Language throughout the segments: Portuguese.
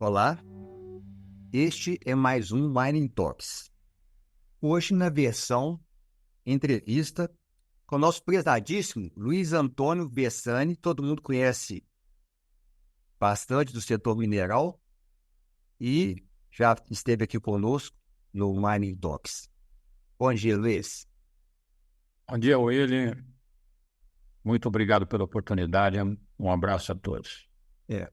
Olá, este é mais um Mining Talks. Hoje na versão entrevista com o nosso prezadíssimo Luiz Antônio Bessani, todo mundo conhece bastante do setor mineral e já esteve aqui conosco no Mining Talks. Bom dia, Luiz. Bom dia, William. Muito obrigado pela oportunidade. Um abraço a todos.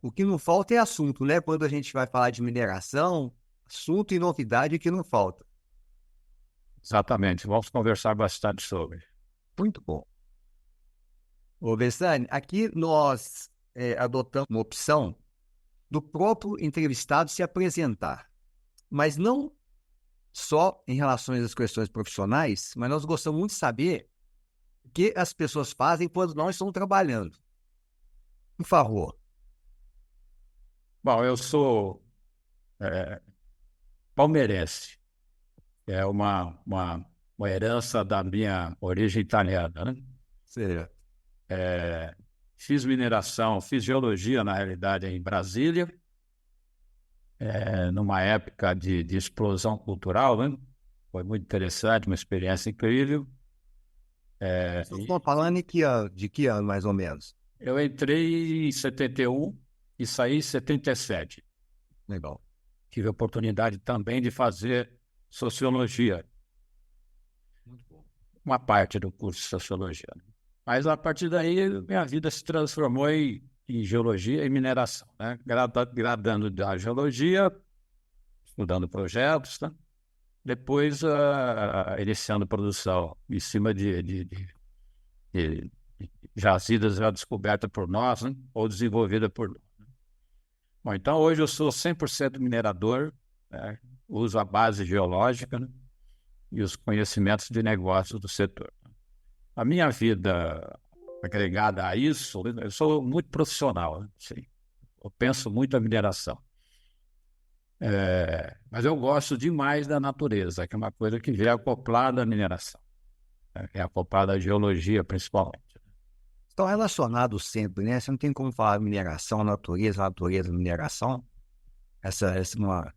O que não falta é assunto, né? Quando a gente vai falar de mineração, assunto e novidade que não falta. Exatamente. Vamos conversar bastante sobre. Muito bom. Ô, Bessani, aqui nós adotamos uma opção do próprio entrevistado se apresentar, mas não só em relação às questões profissionais, mas nós gostamos muito de saber o que as pessoas fazem quando não estão trabalhando. Por favor. Bom, eu sou palmeirense. É uma herança da minha origem italiana, né? Certo. Fiz mineração, fiz geologia, na realidade, em Brasília, numa época de explosão cultural, né? Foi muito interessante, uma experiência incrível. Vocês estão falando de que ano, mais ou menos? Eu entrei em 71 e saí em 77. Legal. Tive a oportunidade também de fazer sociologia, Muito bom. uma parte do curso de sociologia. Mas a partir daí, minha vida se transformou em geologia e mineração, né? Gradando da geologia, estudando projetos, tá? Depois iniciando produção em cima de jazidas já descobertas por nós, né? Ou desenvolvidas por nós. Bom, então hoje eu sou 100% minerador, né? Uso a base geológica, né? E os conhecimentos de negócios do setor. A minha vida agregada a isso, eu sou muito profissional, né? Sim. Eu penso muito a mineração. Mas eu gosto demais da natureza, que é uma coisa que vem acoplada à mineração, né? É acoplada à geologia, principalmente. Estão relacionados sempre, né? Você não tem como falar mineração, natureza, mineração. Essa uma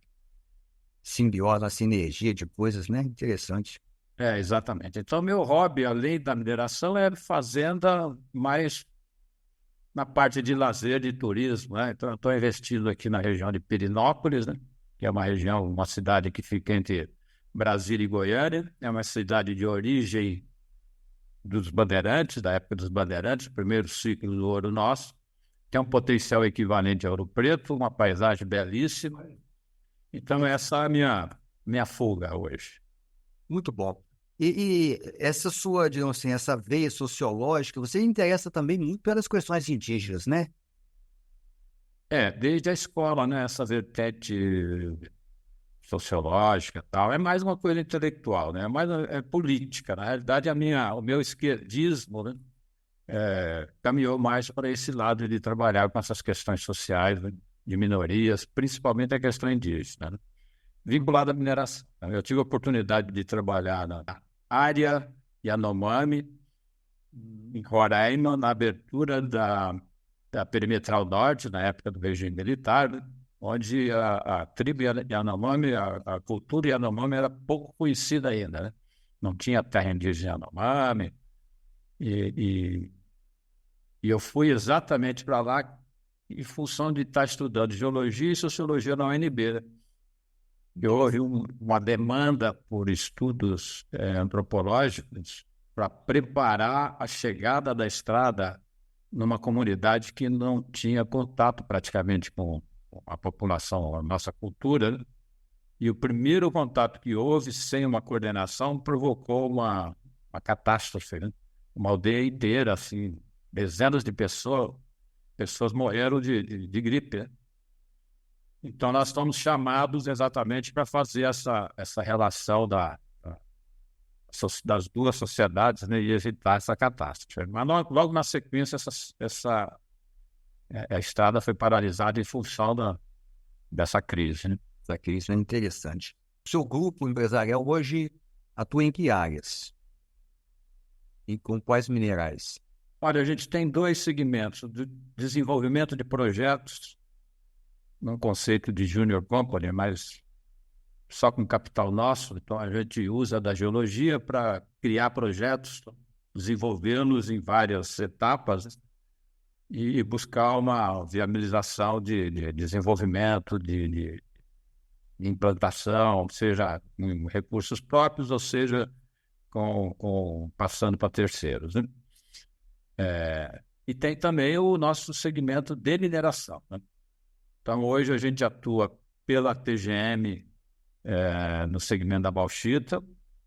simbiose, uma sinergia de coisas, né? Interessante. Exatamente. Então, meu hobby, além da mineração, é fazenda, mais na parte de lazer, de turismo, né? Então, eu estou investindo aqui na região de Pirenópolis, né? Que é uma região, uma cidade que fica entre Brasília e Goiânia. É uma cidade de origem dos Bandeirantes, da época dos Bandeirantes, primeiro ciclo do ouro nosso. Tem um potencial equivalente a Ouro Preto, uma paisagem belíssima. Então, essa é a minha fuga hoje. Muito bom. E essa sua, digamos assim, essa veia sociológica, você interessa também muito pelas questões indígenas, né? Desde a escola, né? Essa vertente sociológica e tal, é mais uma coisa intelectual, né? Mais política. Na realidade, o meu esquerdismo, né? Caminhou mais para esse lado de trabalhar com essas questões sociais, né? De minorias, principalmente a questão indígena, né? Vinculada à mineração. Eu tive a oportunidade de trabalhar na área Yanomami, em Roraima, na abertura da Perimetral Norte, na época do regime militar, né? Onde a tribo Yanomami, a cultura Yanomami era pouco conhecida ainda, né? Não tinha terra indígena Yanomami. E eu fui exatamente para lá em função de estar estudando geologia e sociologia na UNB, né? E houve uma demanda por estudos antropológicos para preparar a chegada da estrada numa comunidade que não tinha contato praticamente com a população, a nossa cultura, né? E o primeiro contato que houve, sem uma coordenação, provocou uma catástrofe, né? Uma aldeia inteira, assim, dezenas de pessoas morreram de gripe, né? Então, nós estamos chamados exatamente para fazer essa relação das duas sociedades, né, e evitar essa catástrofe. Mas logo na sequência, a estrada foi paralisada em função dessa crise, né? Essa crise é interessante. O seu grupo empresarial hoje atua em que áreas? E com quais minerais? Olha, a gente tem dois segmentos: de desenvolvimento de projetos num conceito de junior company, mas só com capital nosso. Então, a gente usa da geologia para criar projetos, desenvolvê-los em várias etapas e buscar uma viabilização de desenvolvimento, de implantação, seja com recursos próprios, ou seja, passando para terceiros, né? E tem também o nosso segmento de mineração, né? Então, hoje a gente atua pela TGM no segmento da bauxita.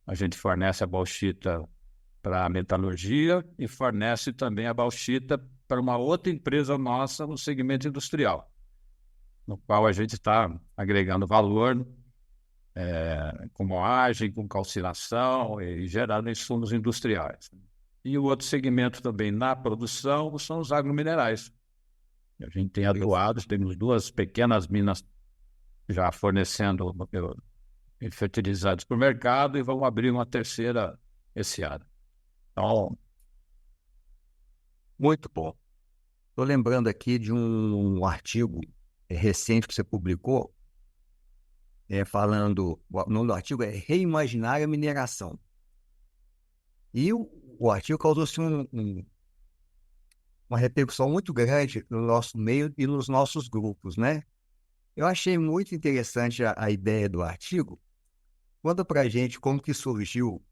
A gente fornece a bauxita para a metalurgia e fornece também a bauxita para uma outra empresa nossa no segmento industrial, no qual a gente está agregando valor com moagem, com calcinação e gerando insumos industriais. E o outro segmento também na produção são os agrominerais. A gente tem atuado, temos 2 pequenas minas já fornecendo fertilizados para o mercado e vamos abrir uma terceira esse ano. Então, Muito bom. Estou lembrando aqui de um artigo recente que você publicou, falando, o nome do artigo é Reimaginar a Mineração. E o artigo causou-se uma repercussão muito grande no nosso meio e nos nossos grupos, né? Eu achei muito interessante a ideia do artigo. Conta pra gente como que surgiu.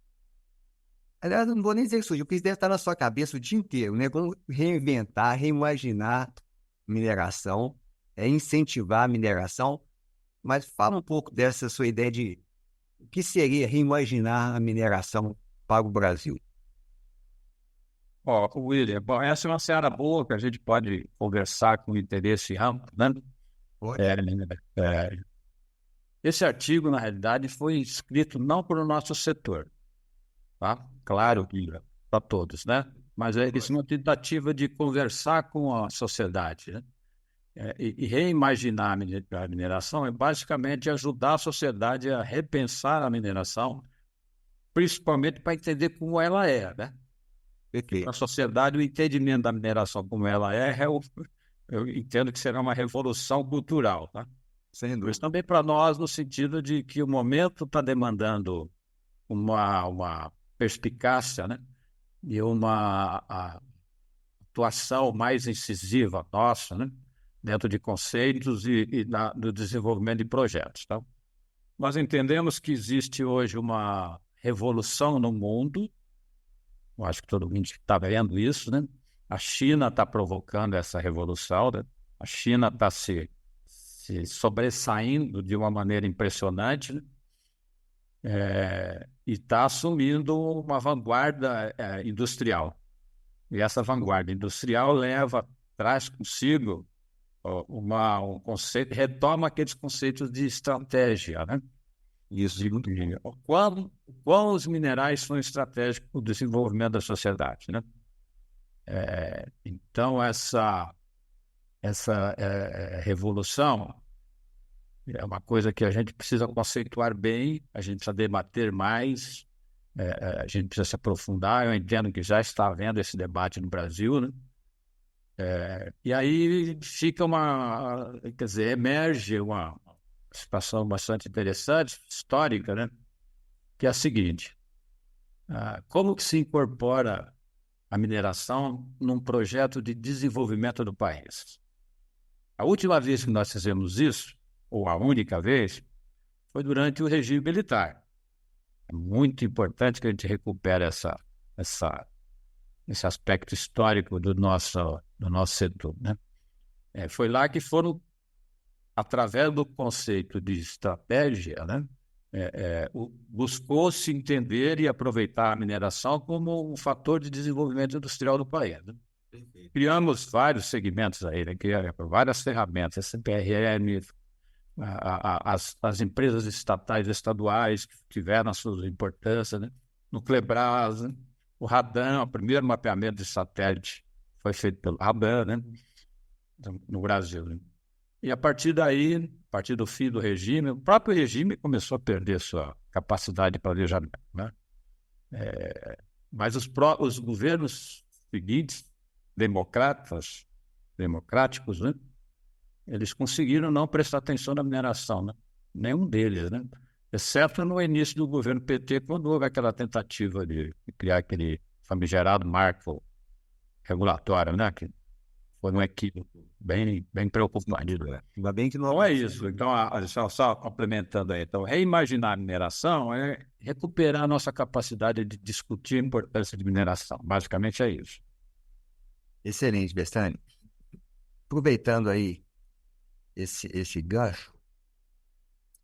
Aliás, eu não vou nem dizer que surgiu, porque isso deve estar na sua cabeça o dia inteiro, né? Como reinventar, reimaginar mineração, incentivar a mineração. Mas fala um pouco dessa sua ideia de o que seria reimaginar a mineração para o Brasil. William, essa é uma seara boa que a gente pode conversar com interesse amplo, né? Esse artigo, na realidade, foi escrito não para o nosso setor, tá? Claro que para todos, né? Mas é uma tentativa de conversar com a sociedade, né? E reimaginar a mineração é basicamente ajudar a sociedade a repensar a mineração, principalmente para entender como ela é, né? Para a sociedade, o entendimento da mineração como ela eu entendo que será uma revolução cultural, tá? Mas também para nós, no sentido de que o momento está demandando uma perspicácia, né? E uma atuação mais incisiva nossa, né? Dentro de conceitos e do desenvolvimento de projetos. Tá? Nós entendemos que existe hoje uma revolução no mundo. Eu acho que todo mundo está vendo isso, né? A China está provocando essa revolução, né? A China está se sobressaindo de uma maneira impressionante, né? E está assumindo uma vanguarda industrial. E essa vanguarda industrial traz consigo um conceito, retoma aqueles conceitos de estratégia, né? Isso. Qual os minerais são estratégicos para o desenvolvimento da sociedade, né? Então, essa revolução é uma coisa que a gente precisa conceituar bem, a gente precisa debater mais, a gente precisa se aprofundar. Eu entendo que já está havendo esse debate no Brasil, né? E aí fica emerge uma situação bastante interessante, histórica, né? Que é a seguinte: como que se incorpora a mineração num projeto de desenvolvimento do país? A última vez que nós fizemos isso, ou a única vez, foi durante o regime militar. É muito importante que a gente recupere esse aspecto histórico do nosso setor, né? Foi lá que foram, através do conceito de estratégia, né? Buscou-se entender e aproveitar a mineração como um fator de desenvolvimento industrial do país, né? Criamos vários segmentos aí, né? Criamos várias ferramentas, SPRM, as empresas estatais e estaduais que tiveram a sua importância, né? Nuclebras, né? O Radan, o primeiro mapeamento de satélite foi feito pelo Radan, né? No Brasil, né? E a partir daí, a partir do fim do regime, o próprio regime começou a perder sua capacidade de planejamento, né? Mas os governos seguintes, democráticos, né? eles conseguiram não prestar atenção na mineração, né? Nenhum deles, né? Exceto no início do governo PT, quando houve aquela tentativa de criar aquele famigerado marco regulatório, né? Que foi um equívoco bem preocupante. Ainda bem que não Então é isso. Então, só complementando aí. Então, reimaginar a mineração é recuperar a nossa capacidade de discutir a importância de mineração. Basicamente é isso. Excelente, Bessani. Aproveitando aí esse gancho,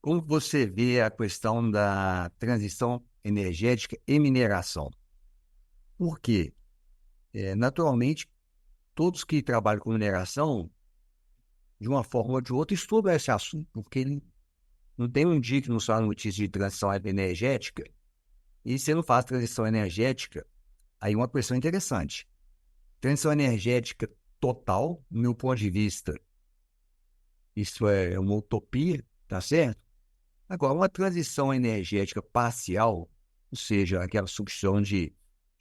como você vê a questão da transição energética e mineração? Por quê? Naturalmente, todos que trabalham com mineração, de uma forma ou de outra, estudam esse assunto, porque ele não tem um dia que não sai notícia de transição energética, e se não faz transição energética, aí uma questão interessante. Transição energética total, do meu ponto de vista, isso é uma utopia, tá certo? Agora, uma transição energética parcial, ou seja, aquela substituição de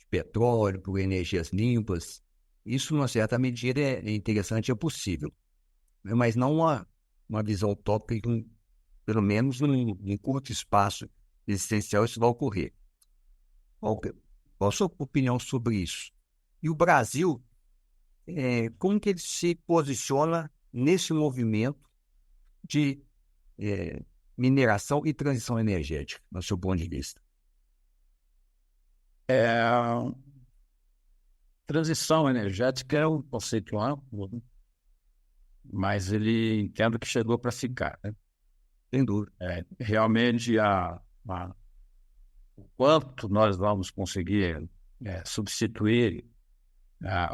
petróleo por energias limpas, isso, numa certa medida, é interessante, é possível. Mas não uma visão utópica, pelo menos num curto espaço existencial, isso vai ocorrer. Qual a sua opinião sobre isso? E o Brasil, como que ele se posiciona nesse movimento de mineração e transição energética, no seu ponto de vista? Transição energética é um conceito amplo, né? Mas ele entendo que chegou para ficar, né? Sem dúvida. Realmente, o quanto nós vamos conseguir substituir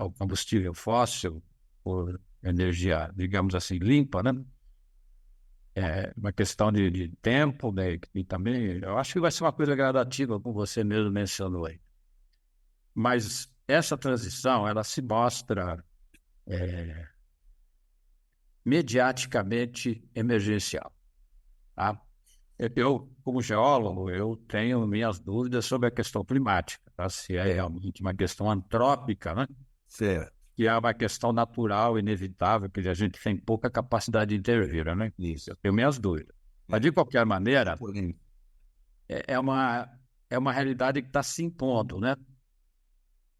o combustível fóssil por energia, digamos assim, limpa, né? É uma questão de tempo, né? E também, eu acho que vai ser uma coisa gradativa, como você mesmo mencionou aí. Mas essa transição, ela se mostra mediaticamente emergencial, tá? Eu, como geólogo, eu tenho minhas dúvidas sobre a questão climática, tá? Se é realmente uma questão antrópica, né? Certo. Que é uma questão natural, inevitável, que a gente tem pouca capacidade de intervir, né? Isso. Eu tenho minhas dúvidas. Mas, de qualquer maneira, é uma realidade que está se impondo, né?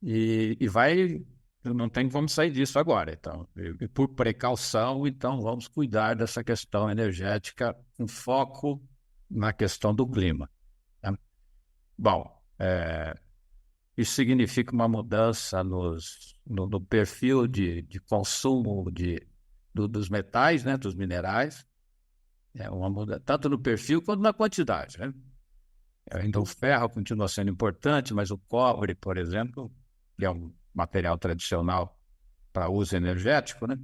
E vai... Não tem como sair disso agora. Então, e por precaução, então, vamos cuidar dessa questão energética com foco na questão do clima, tá? Bom, isso significa uma mudança no perfil de consumo dos metais, né, dos minerais, uma mudança tanto no perfil quanto na quantidade, né? Ainda o ferro continua sendo importante, mas o cobre, por exemplo, que é um material tradicional para uso energético, né?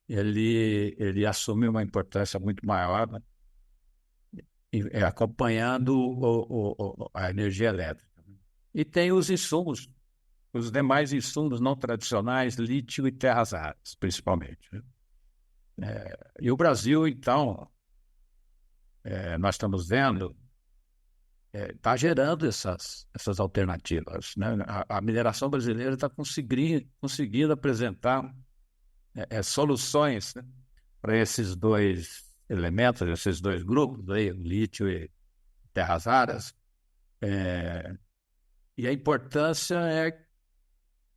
Ele assume uma importância muito maior, né? Acompanhando a energia elétrica. E tem os insumos, os demais insumos não tradicionais, lítio e terras raras, principalmente, né? E o Brasil, então, nós estamos vendo, está gerando essas alternativas, né? A mineração brasileira está conseguindo apresentar soluções, né, para esses dois elementos, esses dois grupos, aí, lítio e terras raras. E a importância é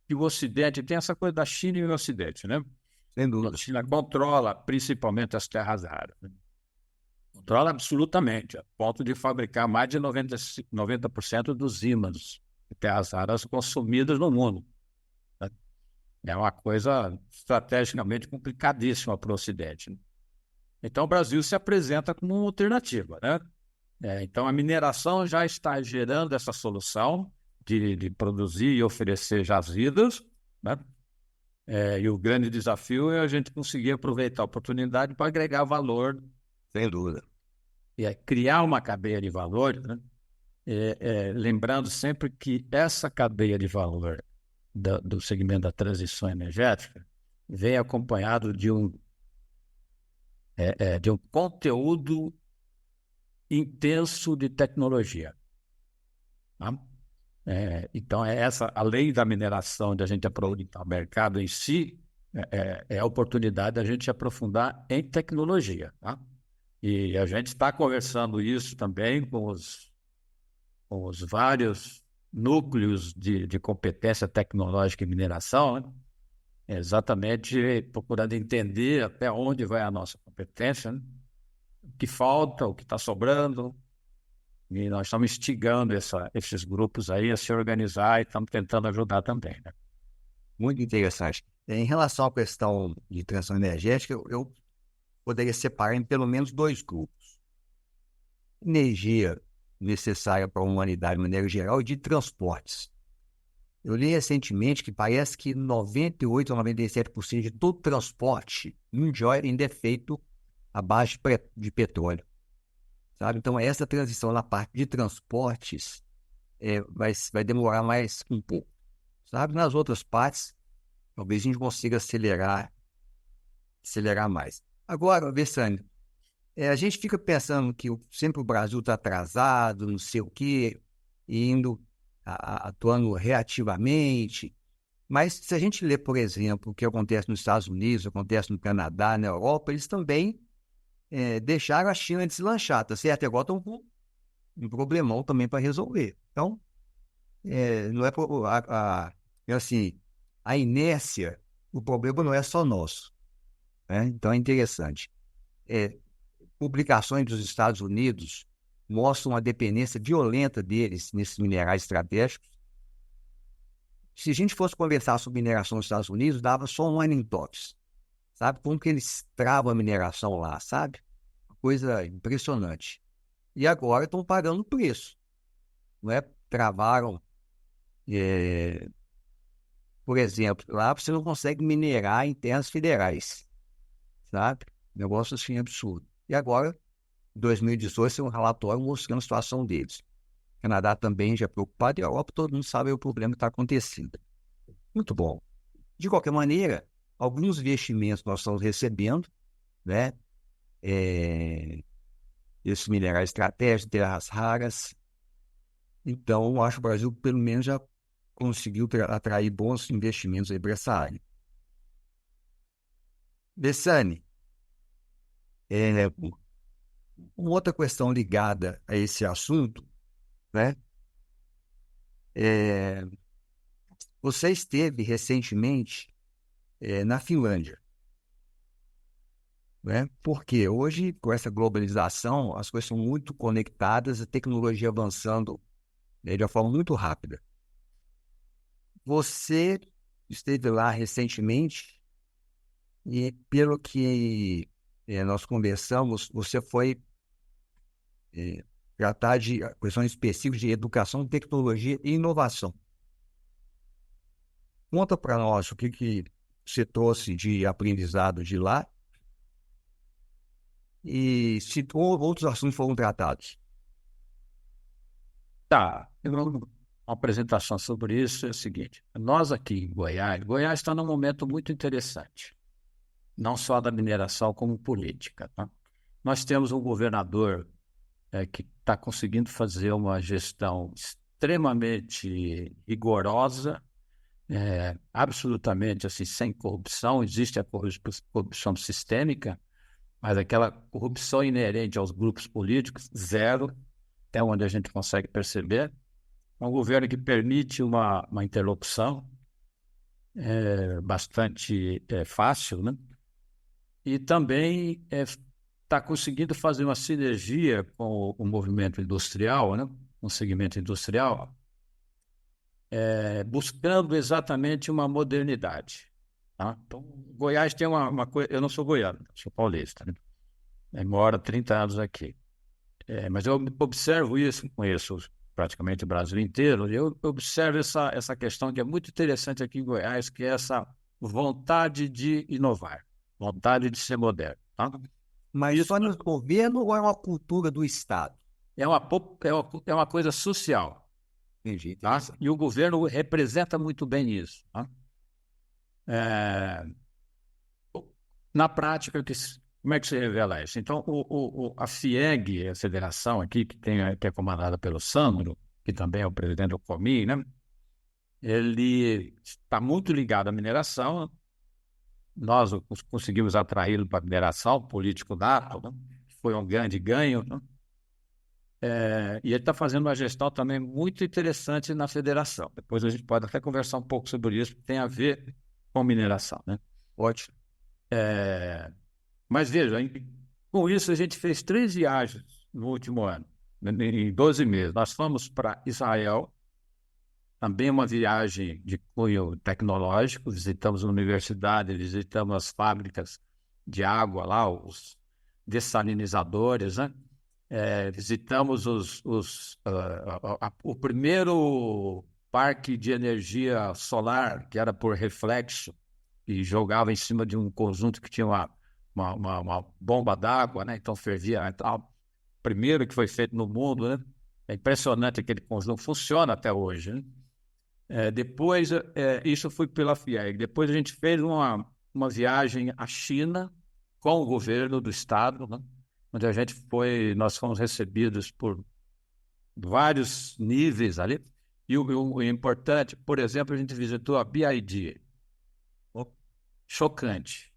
que o Ocidente tem essa coisa da China e o Ocidente, né? Sem dúvida. A China controla principalmente as terras raras, né? Controla absolutamente, a ponto de fabricar mais de 90% dos ímãs de terras raras consumidas no mundo, né? É uma coisa estrategicamente complicadíssima para o Ocidente, né? Então, o Brasil se apresenta como uma alternativa, né? Então, a mineração já está gerando essa solução de produzir e oferecer jazidas, né? E o grande desafio é a gente conseguir aproveitar a oportunidade para agregar valor. Sem dúvida. E criar uma cadeia de valor, né? Lembrando sempre que essa cadeia de valor do segmento da transição energética vem acompanhado de um conteúdo intenso de tecnologia, tá? Então, além da mineração, de a gente aproveitar o mercado em si, é a oportunidade da gente aprofundar em tecnologia, tá? E a gente está conversando isso também com os vários núcleos de competência tecnológica e mineração, né? Exatamente procurando entender até onde vai a nossa competência, né? O que falta, o que está sobrando. E nós estamos instigando esses grupos aí a se organizar e estamos tentando ajudar também, né? Muito interessante. Em relação à questão de transição energética, eu poderia separar em pelo menos dois grupos. Energia necessária para a humanidade, de maneira geral, e de transportes. Eu li recentemente que parece que 98% a 97% de todo transporte mundial ainda é feito à base de petróleo, sabe? Então, essa transição na parte de transportes vai demorar mais um pouco, sabe? Nas outras partes, talvez a gente consiga acelerar mais. Agora, Bessane, a gente fica pensando que sempre o Brasil está atrasado, não sei o quê, indo, atuando reativamente. Mas se a gente lê, por exemplo, o que acontece nos Estados Unidos, acontece no Canadá, na Europa, eles também deixaram a China deslanchar, tá certo? E agora estão com um problemão também para resolver. Então, não é assim, a inércia, o problema não é só nosso, né? Então é interessante. Publicações dos Estados Unidos mostram a dependência violenta deles nesses minerais estratégicos. Se a gente fosse conversar sobre mineração nos Estados Unidos, dava só um Mining Talks, sabe? Como que eles travam a mineração lá, sabe? Coisa impressionante. E agora estão pagando o preço, não é? Travaram, por exemplo, lá você não consegue minerar em terras federais, sabe? Negócio assim absurdo. E agora, em 2018, tem um relatório mostrando a situação deles. O Canadá também já é preocupado, e a Europa todo mundo sabe o problema que está acontecendo. Muito bom. De qualquer maneira, alguns investimentos nós estamos recebendo, né? Esses minerais estratégicos, terras raras. Então, eu acho que o Brasil, pelo menos, já conseguiu atrair bons investimentos aí para essa área. Bessane, uma outra questão ligada a esse assunto, né? Você esteve recentemente na Finlândia, né? Porque hoje, com essa globalização, as coisas são muito conectadas, a tecnologia avançando de uma forma muito rápida. Você esteve lá recentemente e, pelo que nós conversamos, você foi tratar de questões específicas de educação, tecnologia e inovação. Conta para nós o que você trouxe de aprendizado de lá e se outros assuntos foram tratados. Tá, uma apresentação sobre isso é o seguinte. Nós aqui em Goiás está num momento muito interessante, não só da mineração como política, tá? Nós temos um governador que está conseguindo fazer uma gestão extremamente rigorosa, absolutamente assim, sem corrupção. Existe a corrupção sistêmica, mas aquela corrupção inerente aos grupos políticos, zero, até onde a gente consegue perceber. É um governo que permite uma interlocução bastante fácil, né? E também está conseguindo fazer uma sinergia com o movimento industrial, né? Um segmento industrial, buscando exatamente uma modernidade. Tá? Então, Goiás tem uma coisa... Eu não sou goiano, sou paulista, né? Moro há 30 anos aqui. Mas eu observo isso, conheço praticamente o Brasil inteiro, e eu observo essa questão que é muito interessante aqui em Goiás, que é essa vontade de inovar, vontade de ser moderno. Tá? Mas isso só no governo ou é uma cultura do Estado? É uma coisa social. Entendi. Tá? E o governo representa muito bem isso. Tá? Na prática, como é que se revela isso? Então, a FIEG, a federação aqui, que é comandada pelo Sandro, que também é o presidente do Comi, né? Ele está muito ligado à mineração, nós conseguimos atraí-lo para a mineração, político nato, né? Foi um grande ganho, né? E ele está fazendo uma gestão também muito interessante na federação. Depois a gente pode até conversar um pouco sobre isso, que tem a ver com mineração, né? Ótimo. Mas veja, com isso a gente fez 3 viagens no último ano, em 12 meses. Nós fomos para Israel, também uma viagem de cunho tecnológico, visitamos a universidade, visitamos as fábricas de água lá, os dessalinizadores, né? Visitamos o primeiro parque de energia solar, que era por reflexo, e jogava em cima de um conjunto que tinha uma bomba d'água, né? Então fervia. Então, primeiro que foi feito no mundo, né? É impressionante aquele conjunto, funciona até hoje, né? Depois, isso foi pela FIEG. Depois a gente fez uma viagem à China com o governo do estado, né? Onde nós fomos recebidos por vários níveis ali. E o importante, por exemplo, a gente visitou a BID. Chocante,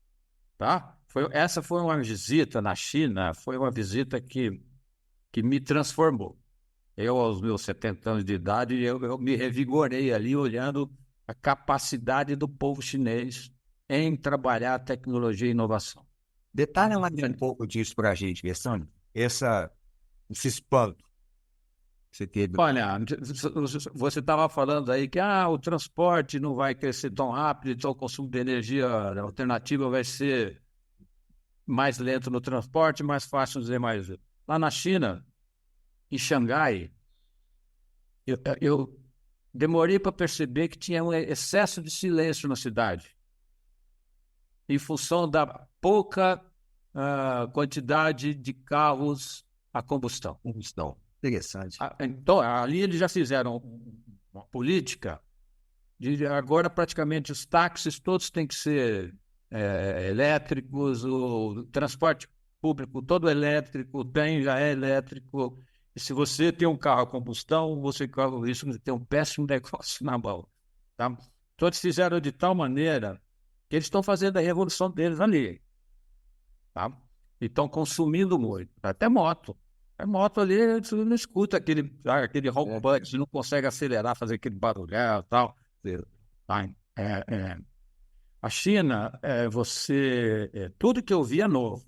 tá? Essa foi uma visita na China, foi uma visita que me transformou. Eu, aos meus 70 anos de idade, eu me revigorei ali, olhando a capacidade do povo chinês em trabalhar tecnologia e inovação. Detalha mais um pouco disso para a gente, Bessani. Esse espanto que você teve. Olha, você estava falando aí que o transporte não vai crescer tão rápido, então o consumo de energia alternativa vai ser mais lento no transporte, mais fácil dizer mais. Lá na China, em Xangai, eu demorei para perceber que tinha um excesso de silêncio na cidade, em função da pouca quantidade de carros a combustão. Interessante. Então, ali eles já fizeram uma política de agora praticamente os táxis todos têm que ser elétricos, o transporte público todo elétrico, já é elétrico. E se você tem um carro a combustão, você corre o risco de ter um péssimo negócio na mão. Tá? Todos fizeram de tal maneira que eles estão fazendo a revolução deles ali. Tá? E estão consumindo muito. Até moto. A moto ali, você não escuta aquele rompante, você não consegue acelerar, fazer aquele barulhão e tal. Tá? A China, tudo que eu vi é novo.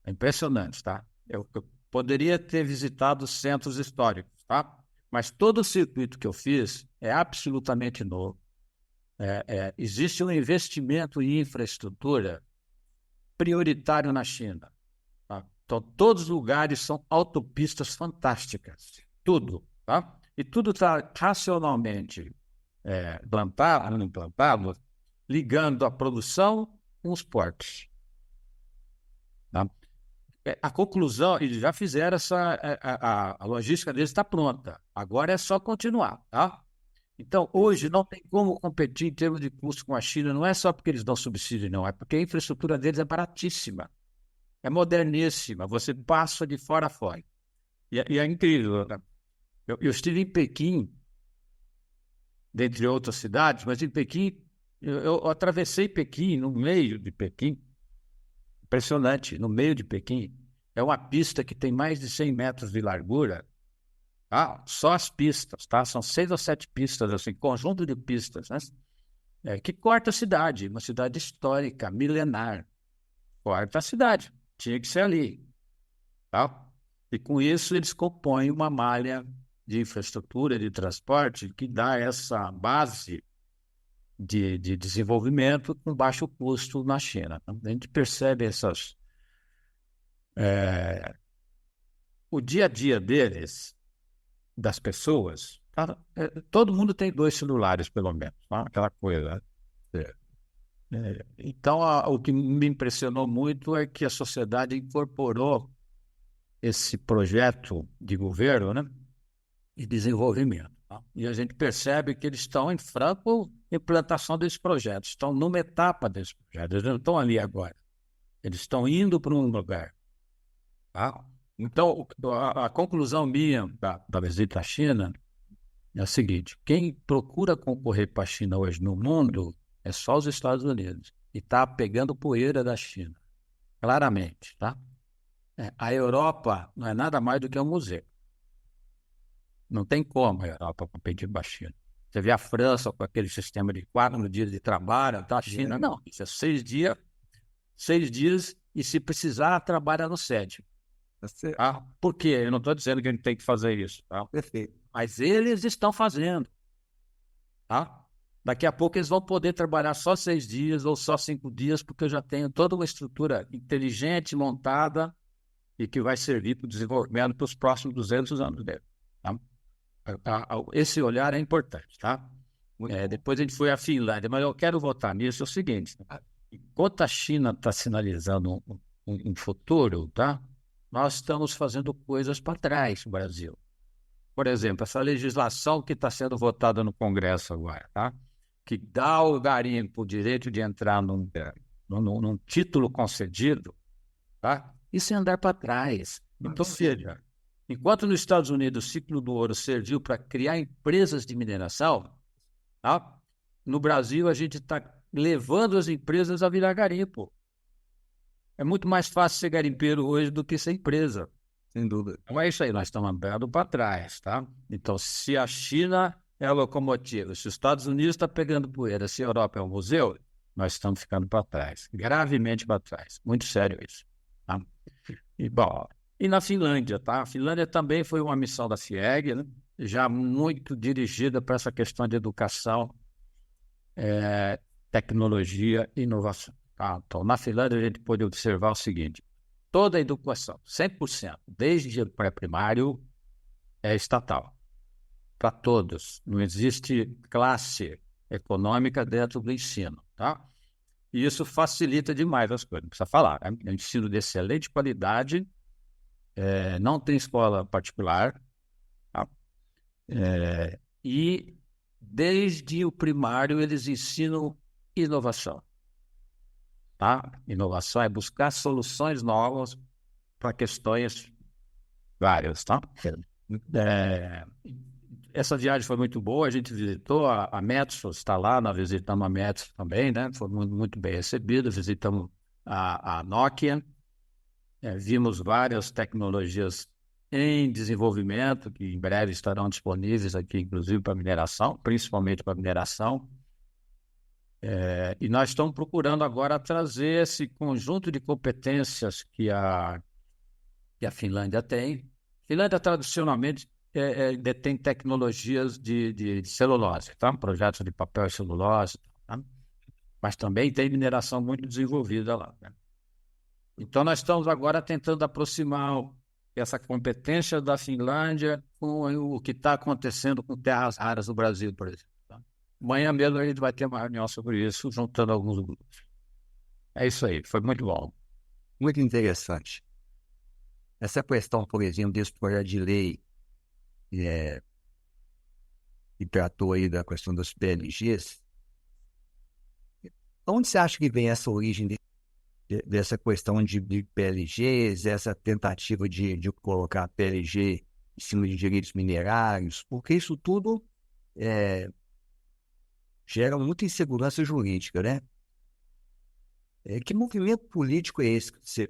É impressionante, tá? Eu poderia ter visitado centros históricos, tá? Mas todo o circuito que eu fiz é absolutamente novo. Existe um investimento em infraestrutura prioritário na China. Tá? Então, todos os lugares são autopistas fantásticas. Tudo, tá? E tudo está racionalmente implantado, ligando a produção com os portos. Tá? A conclusão, eles já fizeram a logística deles está pronta. Agora é só continuar, tá? Então, hoje não tem como competir em termos de custo com a China, não é só porque eles dão subsídio, não, é porque a infraestrutura deles é baratíssima, é moderníssima, você passa de fora a fora. E é incrível, né? Eu estive em Pequim, dentre outras cidades, mas em Pequim, eu atravessei Pequim, no meio de Pequim, impressionante, no meio de Pequim, é uma pista que tem mais de 100 metros de largura, tá? Só as pistas, tá? São 6 ou 7 pistas, assim, conjunto de pistas, né? Que corta a cidade, uma cidade histórica, milenar, corta a cidade, tinha que ser ali, tá? E com isso eles compõem uma malha de infraestrutura, de transporte, que dá essa base de desenvolvimento com baixo custo na China. A gente percebe o dia a dia deles, das pessoas, tá? Todo mundo tem 2 celulares, pelo menos, tá? Aquela coisa. Então, o que me impressionou muito é que a sociedade incorporou esse projeto de governo, né, e desenvolvimento. Tá? E a gente percebe que eles estão em franco implantação desses projetos, estão numa etapa desses projetos, eles não estão ali agora, eles estão indo para um lugar. Tá? Então, a conclusão minha da visita à China é a seguinte: quem procura concorrer para a China hoje no mundo é só os Estados Unidos. e está pegando poeira da China, claramente, tá? A Europa não é nada mais do que um museu. Não tem como a Europa competir com a China. Você vê a França com aquele sistema de 4 dias de trabalho, tá? A China não. Isso é 6 dias e se precisar, trabalha no 7º. Tá? Por quê? Eu não estou dizendo que a gente tem que fazer isso, tá? Perfeito. Mas eles estão fazendo, tá? Daqui a pouco eles vão poder trabalhar só 6 dias ou só 5 dias, porque eu já tenho toda uma estrutura inteligente, montada, e que vai servir para o desenvolvimento para os próximos 200 anos dele. Tá? Esse olhar é importante, tá? Depois a gente foi à Finlândia, mas eu quero voltar nisso, é o seguinte, enquanto a China está sinalizando um futuro, tá? Nós estamos fazendo coisas para trás no Brasil. Por exemplo, essa legislação que está sendo votada no Congresso agora, tá? Que dá ao garimpo o direito de entrar num título concedido, tá? Isso é andar para trás. Então, seja, enquanto nos Estados Unidos o ciclo do ouro serviu para criar empresas de mineração, tá? No Brasil a gente está levando as empresas a virar garimpo. É muito mais fácil ser garimpeiro hoje do que ser empresa. Sem dúvida. Então é isso aí, nós estamos andando para trás, tá? Então, se a China é a locomotiva, se os Estados Unidos está pegando poeira, se a Europa é um museu, nós estamos ficando para trás, gravemente para trás. Muito sério isso, tá? E na Finlândia, tá? A Finlândia também foi uma missão da FIEG, né? Já muito dirigida para essa questão de educação, tecnologia e inovação. Tá? Então, na Finlândia, a gente pôde observar o seguinte: toda a educação, 100%, desde o pré-primário, é estatal. Para todos. Não existe classe econômica dentro do ensino. Tá? E isso facilita demais as coisas, não precisa falar. Né? É um ensino de excelente qualidade, não tem escola particular, tá? E desde o primário eles ensinam inovação. Tá? Inovação é buscar soluções novas para questões várias. Tá? Essa viagem foi muito boa, a gente visitou a Metso, está lá, nós visitamos a Metso também, né? Foi muito bem recebido, visitamos a Nokia, vimos várias tecnologias em desenvolvimento, que em breve estarão disponíveis aqui, inclusive para mineração, principalmente para mineração. E nós estamos procurando agora trazer esse conjunto de competências que a Finlândia tem. A Finlândia, tradicionalmente, detém tecnologias de celulose, tá? Projetos de papel e celulose, tá? Mas também tem mineração muito desenvolvida lá, né? Então, nós estamos agora tentando aproximar essa competência da Finlândia com o que está acontecendo com terras raras no Brasil, por exemplo. Tá? Amanhã mesmo a gente vai ter uma reunião sobre isso, juntando alguns grupos. É isso aí, foi muito bom. Muito interessante. Essa questão, por exemplo, desse projeto de lei que tratou aí da questão dos PLGs, onde você acha que vem essa origem dessa questão de PLGs, essa tentativa de colocar PLG em cima de direitos minerários? Porque isso tudo gera muita insegurança jurídica, né? Que movimento político é esse que você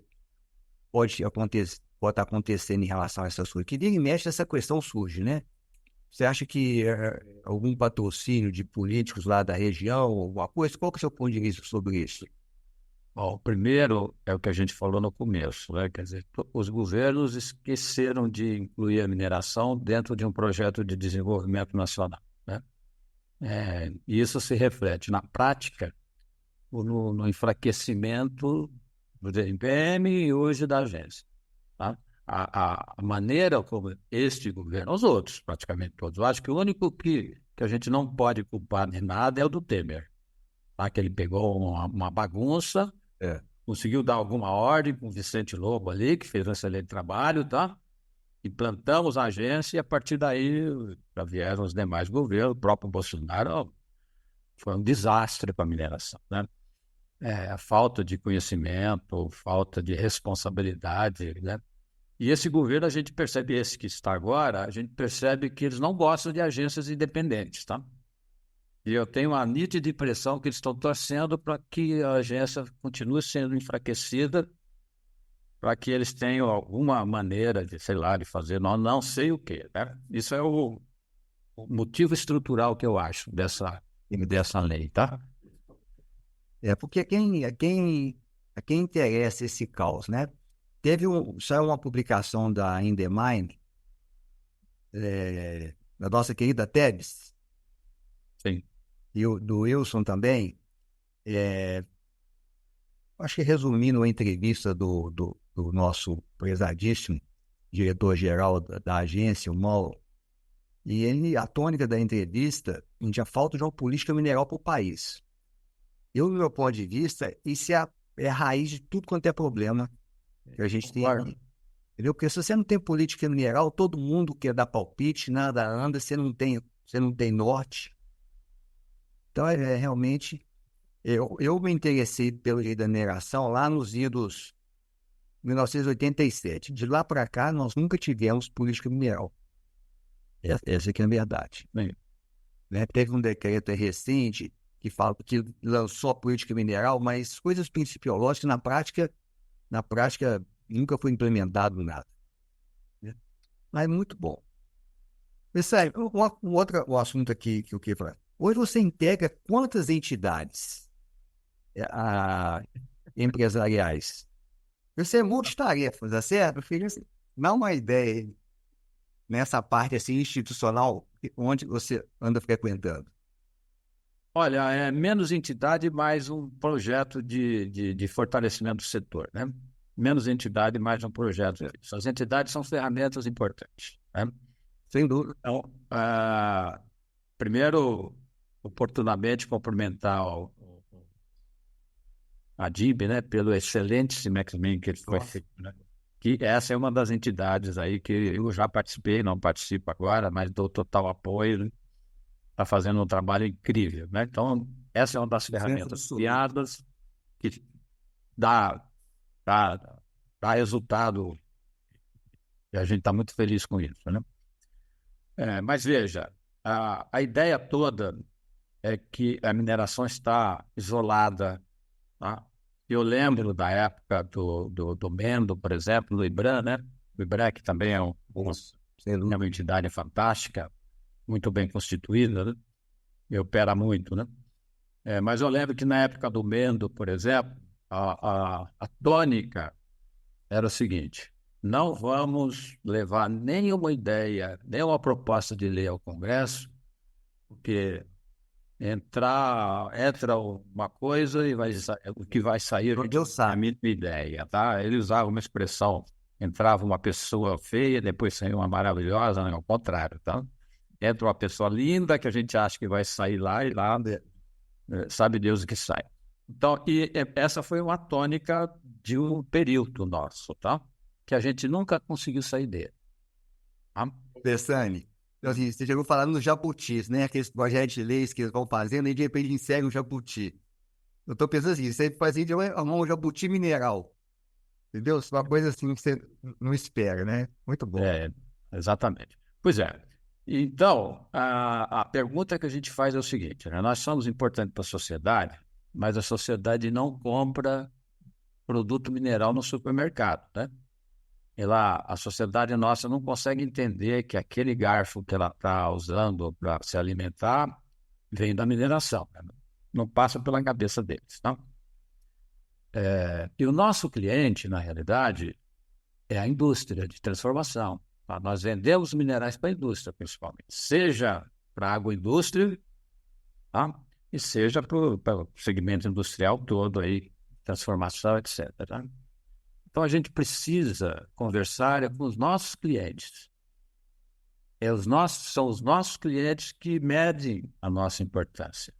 pode estar acontecendo em relação a essas coisas? Que vira e mexe essa questão surge, né? Você acha que algum patrocínio de políticos lá da região, alguma coisa? Qual que é o seu ponto de vista sobre isso? Bom, primeiro é o que a gente falou no começo, né? Quer dizer, os governos esqueceram de incluir a mineração dentro de um projeto de desenvolvimento nacional, né? E isso se reflete na prática no enfraquecimento do DNPM e hoje da agência. Tá? A maneira como este governo, os outros, praticamente todos, eu acho que o único que a gente não pode culpar de nada é o do Temer. Tá? Que ele pegou uma bagunça, conseguiu dar alguma ordem com o Vicente Lobo ali, que fez um excelente trabalho, tá? Implantamos a agência e a partir daí já vieram os demais governos, o próprio Bolsonaro foi um desastre para a mineração, né? A falta de conhecimento, falta de responsabilidade, né? E esse governo, a gente percebe, esse que está agora, a gente percebe que eles não gostam de agências independentes, tá? E eu tenho uma nítida impressão que eles estão torcendo para que a agência continue sendo enfraquecida, para que eles tenham alguma maneira de, sei lá, de fazer, não sei o quê, né? Isso é o motivo estrutural que eu acho dessa lei, tá? Porque a quem interessa esse caos, né? Saiu uma publicação da Endemind, da nossa querida Tebs, Sim. e do Wilson também, acho que resumindo a entrevista do nosso prezadíssimo diretor-geral da agência, o Molo, e a tônica da entrevista, a gente a falta de uma política mineral para o país. Do meu ponto de vista, isso é a raiz de tudo quanto é problema que a gente tem aqui. Entendeu? Porque se você não tem política mineral, todo mundo quer dar palpite, nada anda, você não tem norte. Então, realmente, eu me interessei pelo direito da mineração lá nos idos 1987. De lá para cá, nós nunca tivemos política mineral. Essa aqui é a verdade. Né? Teve um decreto recente que lançou a política mineral, mas coisas principiológicas, na prática nunca foi implementado nada. Né? Mas muito bom. Mas, sério, um assunto aqui que eu queria falar. Hoje você integra quantas entidades empresariais? Você é multitarefas, tá certo? Filho, dá uma ideia nessa parte assim, institucional, onde você anda frequentando. Olha, é menos entidade, mais um projeto de fortalecimento do setor, né? Menos entidade, mais um projeto. As entidades são ferramentas importantes, né? Sem dúvida. Então, primeiro, oportunamente cumprimentar a DIB, né, pelo excelente CIMEX-MIN que ele foi feito, né? Que essa é uma das entidades aí que eu já participei, não participo agora, mas dou total apoio, está fazendo um trabalho incrível, né? Então, essa é uma das ferramentas criadas que dá resultado e a gente está muito feliz com isso, né? Mas veja, a ideia toda é que a mineração está isolada, tá? Eu lembro da época do Mendo, por exemplo, do IBRAM, né? O IBRAM, que também é uma entidade fantástica, muito bem constituída, né? E opera muito, né? Mas eu lembro que na época do Mendo, por exemplo, a tônica era o seguinte: não vamos levar nenhuma ideia, nenhuma proposta de lei ao Congresso, porque entra uma coisa e o que vai sair é a minha ideia, tá? Ele usava uma expressão, entrava uma pessoa feia, depois saiu uma maravilhosa, não, ao contrário, tá? Entra uma pessoa linda que a gente acha que vai sair lá e lá sabe Deus o que sai. Então, essa foi uma tônica de um período nosso, tá? Que a gente nunca conseguiu sair dele. Tá? Bessani, então, assim, você chegou falando nos jabutis, né? Aqueles projetos de leis que eles vão fazendo e de repente encerram o jabuti. Eu estou pensando assim, você fazia de um jabuti mineral. Entendeu? Uma coisa assim que você não espera, né? Muito bom. Exatamente. Pois é. Então, a pergunta que a gente faz é o seguinte, né? Nós somos importantes para a sociedade, mas a sociedade não compra produto mineral no supermercado, né? E lá, a sociedade nossa não consegue entender que aquele garfo que ela está usando para se alimentar vem da mineração, né? Não passa pela cabeça deles, tá? E o nosso cliente, na realidade, é a indústria de transformação. Tá? Nós vendemos minerais para a indústria, principalmente. Seja para a agroindústria, tá? E seja para o segmento industrial todo aí, transformação, etc. Tá? Então, a gente precisa conversar com os nossos clientes. São os nossos clientes que medem a nossa importância,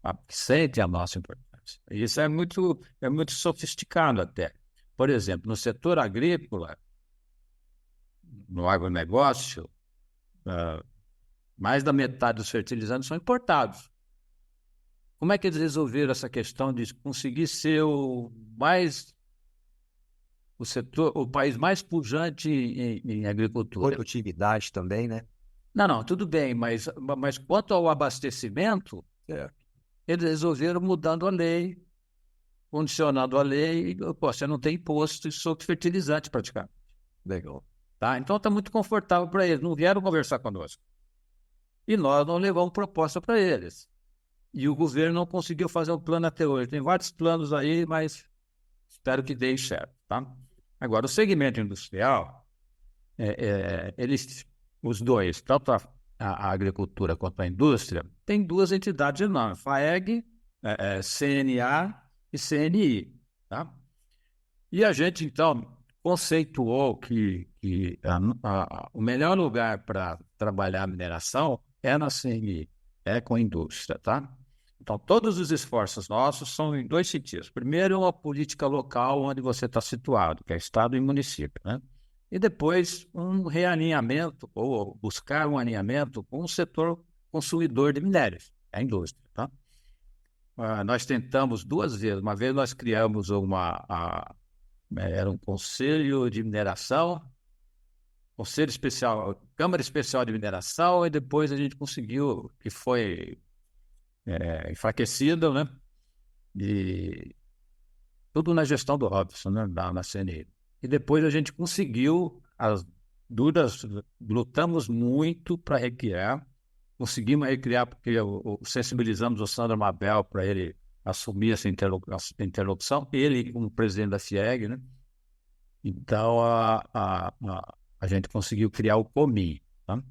tá? Que sentem a nossa importância. E isso é muito sofisticado até. Por exemplo, no setor agrícola, no agronegócio, mais da metade dos fertilizantes são importados. Como é que eles resolveram essa questão de conseguir ser o país mais pujante em agricultura? Produtividade também, né? Não, tudo bem, mas quanto ao abastecimento, Certo. Eles resolveram mudando a lei, condicionando a lei, e, pô, você não tem imposto sobre fertilizante praticamente. Legal. Tá? Então está muito confortável para eles, não vieram conversar conosco. E nós não levamos proposta para eles. E o governo não conseguiu fazer um plano até hoje. Tem vários planos aí, mas espero que dê certo. Tá? Agora, o segmento industrial, eles, os dois, tanto a agricultura quanto a indústria, tem duas entidades enormes, FAEG, CNA e CNI. Tá? E a gente, então, conceituou que o melhor lugar para trabalhar a mineração é na CNI, é com a indústria, tá? Então, todos os esforços nossos são em dois sentidos. Primeiro, uma política local onde você está situado, que é estado e município, né? E depois, um realinhamento, ou buscar um alinhamento com o setor consumidor de minérios, a indústria, tá? Nós tentamos duas vezes. Uma vez nós criamos era um conselho de mineração, conselho especial, Câmara Especial de Mineração, e depois a gente conseguiu, que foi enfraquecido, né? E tudo na gestão do Robson, né? Na CNI. E depois a gente conseguiu, as duras, lutamos muito para recriar, conseguimos recriar porque sensibilizamos o Sandro Mabel para ele assumir essa interlocução, ele como presidente da FIEG, né? Então, a gente conseguiu criar o Comin, tá?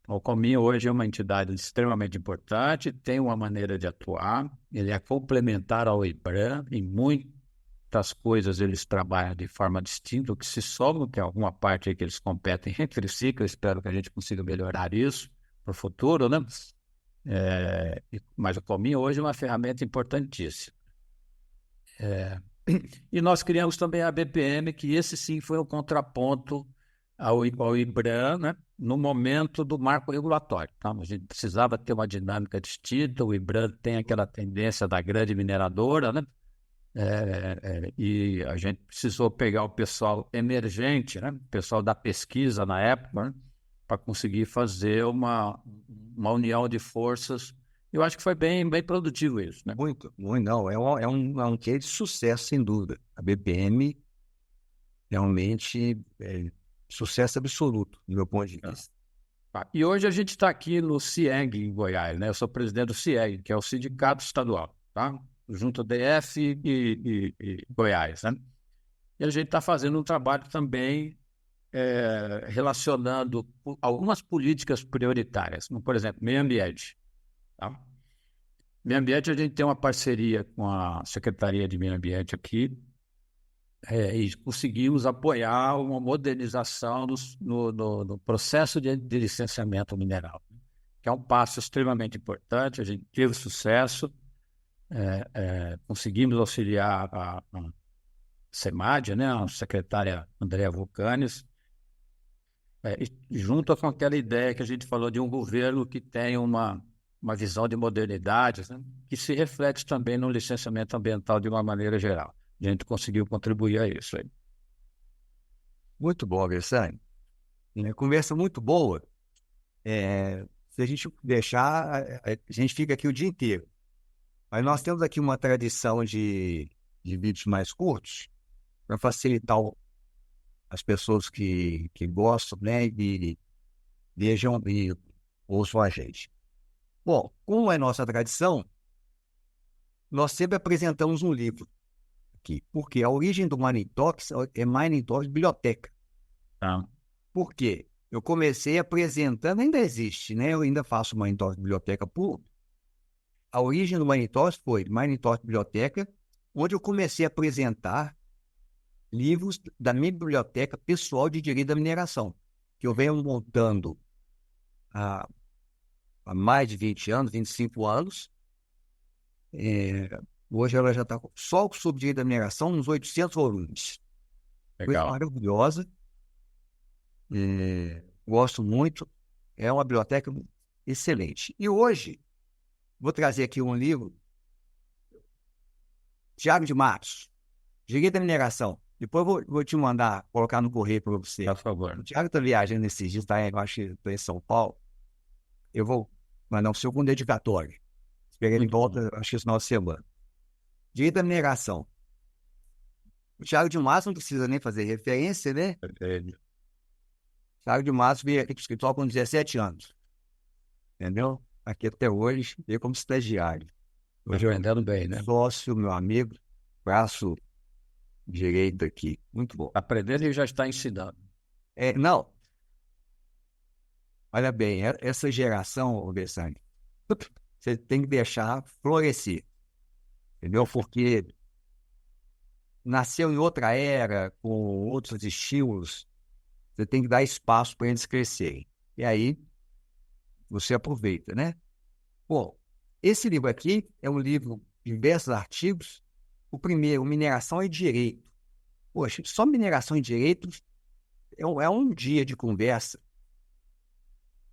O Comin hoje é uma entidade extremamente importante, tem uma maneira de atuar, ele é complementar ao IBRAM, em muitas coisas eles trabalham de forma distinta, o que se soma, tem alguma parte aí que eles competem entre si, que eu espero que a gente consiga melhorar isso para o futuro, né? Mas o Comin hoje é uma ferramenta importantíssima. E nós criamos também a BPM, que esse sim foi um contraponto ao IBRAM, né? No momento do marco regulatório. Tá? A gente precisava ter uma dinâmica distinta, o IBRAM tem aquela tendência da grande mineradora, né? E a gente precisou pegar o pessoal emergente, né? O pessoal da pesquisa na época, né? Para conseguir fazer uma união de forças. Eu acho que foi bem produtivo isso, né? Muito, não. É um case de sucesso, sem dúvida. A BPM realmente é sucesso absoluto, do meu ponto de vista. E hoje a gente está aqui no CIEG, em Goiás, né? Eu sou presidente do CIEG, que é o Sindicato Estadual, tá? Junto ao DF e Goiás, né? E a gente está fazendo um trabalho também relacionando algumas políticas prioritárias, como, por exemplo, meio ambiente. Tá? Meio ambiente, a gente tem uma parceria com a Secretaria de Meio Ambiente aqui, e conseguimos apoiar uma modernização no processo de licenciamento mineral, que é um passo extremamente importante. A gente teve sucesso, conseguimos auxiliar a SEMAD, né, a secretária Andréa Vulcanes, junto com aquela ideia que a gente falou de um governo que tem uma visão de modernidade, né, que se reflete também no licenciamento ambiental de uma maneira geral. A gente conseguiu contribuir a isso aí. Muito bom, Alessandro. Conversa muito boa. Se a gente deixar, a gente fica aqui o dia inteiro. Mas nós temos aqui uma tradição de vídeos mais curtos para facilitar as pessoas que gostam, né, e vejam e ouçam a gente. Bom, como é nossa tradição, nós sempre apresentamos um livro aqui, porque a origem do Mining Talks é Mining Talks Biblioteca. Por quê? Eu comecei apresentando, ainda existe, né? Eu ainda faço Mining Talks Biblioteca pública. A origem do Mining Talks foi Mining Talks Biblioteca, onde eu comecei a apresentar livros da minha biblioteca pessoal de direito da mineração, que eu venho montando há mais de 20 anos, 25 anos. Hoje ela já está só sobre direito da mineração, uns 800 volumes. Legal. Foi maravilhosa. Gosto muito. É uma biblioteca excelente. E hoje, vou trazer aqui um livro, Tiago de Matos, Direito da Mineração. Depois vou te mandar, colocar no correio para você. Por favor. O Tiago está viajando esses dias, eu acho que estou em São Paulo. Eu vou mandar o seu com dedicatório. Chega de volta, acho que esse final de semana. Direito da mineração. O Thiago de Matos não precisa nem fazer referência, né? Thiago de Matos veio aqui para o escritório com 17 anos. Entendeu? Aqui até hoje, veio como estagiário. Hoje eu andando bem, né? Sócio, meu amigo, braço direito aqui. Muito bom. Aprendendo e já está ensinando. Não. Olha bem, essa geração, ô Bessani, você tem que deixar florescer. Entendeu? Porque nasceu em outra era, com outros estímulos, você tem que dar espaço para eles crescerem. E aí, você aproveita, né? Bom, esse livro aqui é um livro de diversos artigos. O primeiro, Mineração e Direito. Poxa, só mineração e direito é um dia de conversa.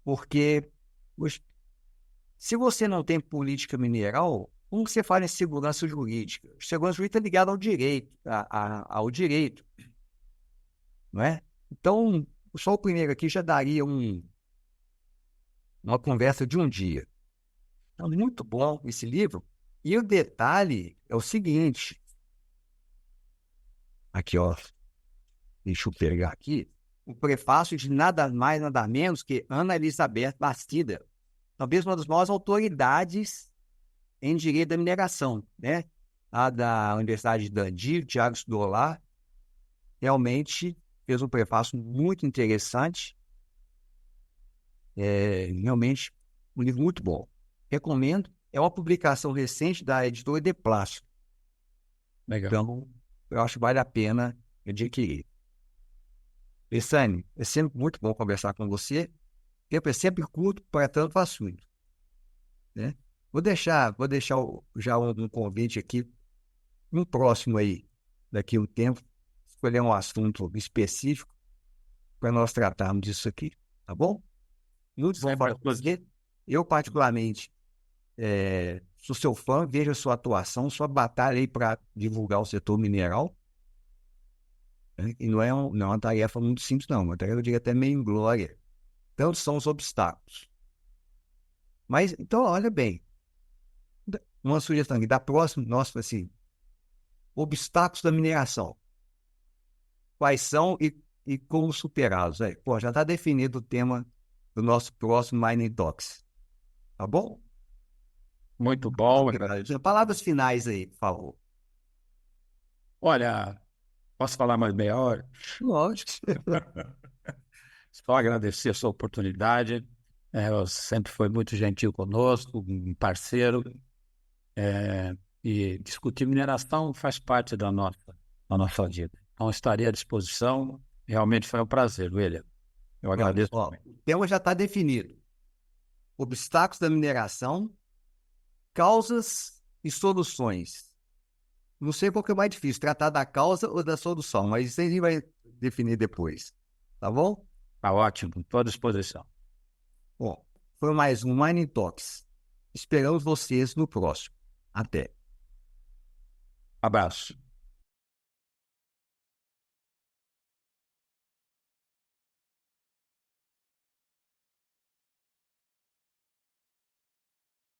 Porque, poxa, se você não tem política mineral, como você fala em segurança jurídica? Segurança jurídica é ligada ao direito, ao direito, não é? Então, só o primeiro aqui já daria uma conversa de um dia. Então, muito bom esse livro. E o detalhe é o seguinte. Aqui, ó. Deixa eu pegar aqui. O prefácio de nada mais, nada menos que Ana Elizabeth Bastida. Talvez uma das maiores autoridades em direito da mineração, né? A da Universidade de Dundee, Tiago estudou lá. Realmente fez um prefácio muito interessante. Realmente um livro muito bom. Recomendo. É uma publicação recente da editora De Plástico. Legal. Então, eu acho que vale a pena adquirir. Bessani, é sempre muito bom conversar com você. O tempo é sempre curto para tanto assunto, né? Vou deixar já um convite aqui, um próximo aí, daqui a um tempo, escolher um assunto específico para nós tratarmos disso aqui, tá bom? Muito bom falar com você. Eu, particularmente, sou seu fã, vejo a sua atuação, sua batalha aí para divulgar o setor mineral. E não é uma tarefa muito simples, não. Uma tarefa, eu diria, até meio inglória. Tantos são os obstáculos. Mas, então, olha bem. Uma sugestão aqui, da próxima, nossa, assim, obstáculos da mineração. Quais são e como superá-los? Pô, já está definido o tema do nosso próximo Mining Talks. Tá bom? Muito bom. Palavras finais aí, por favor. Olha, posso falar mais meia hora? Lógico. Só agradecer a sua oportunidade. Sempre foi muito gentil conosco, um parceiro. E discutir mineração faz parte da nossa vida. Então, estarei à disposição. Realmente foi um prazer, William. Eu agradeço. O tema já está definido. Obstáculos da mineração, causas e soluções. Não sei qual que é mais difícil, tratar da causa ou da solução, mas isso a gente vai definir depois. Tá bom? Tá ótimo, estou à disposição. Bom, foi mais um Mining Talks. Esperamos vocês no próximo. Até. Abraço.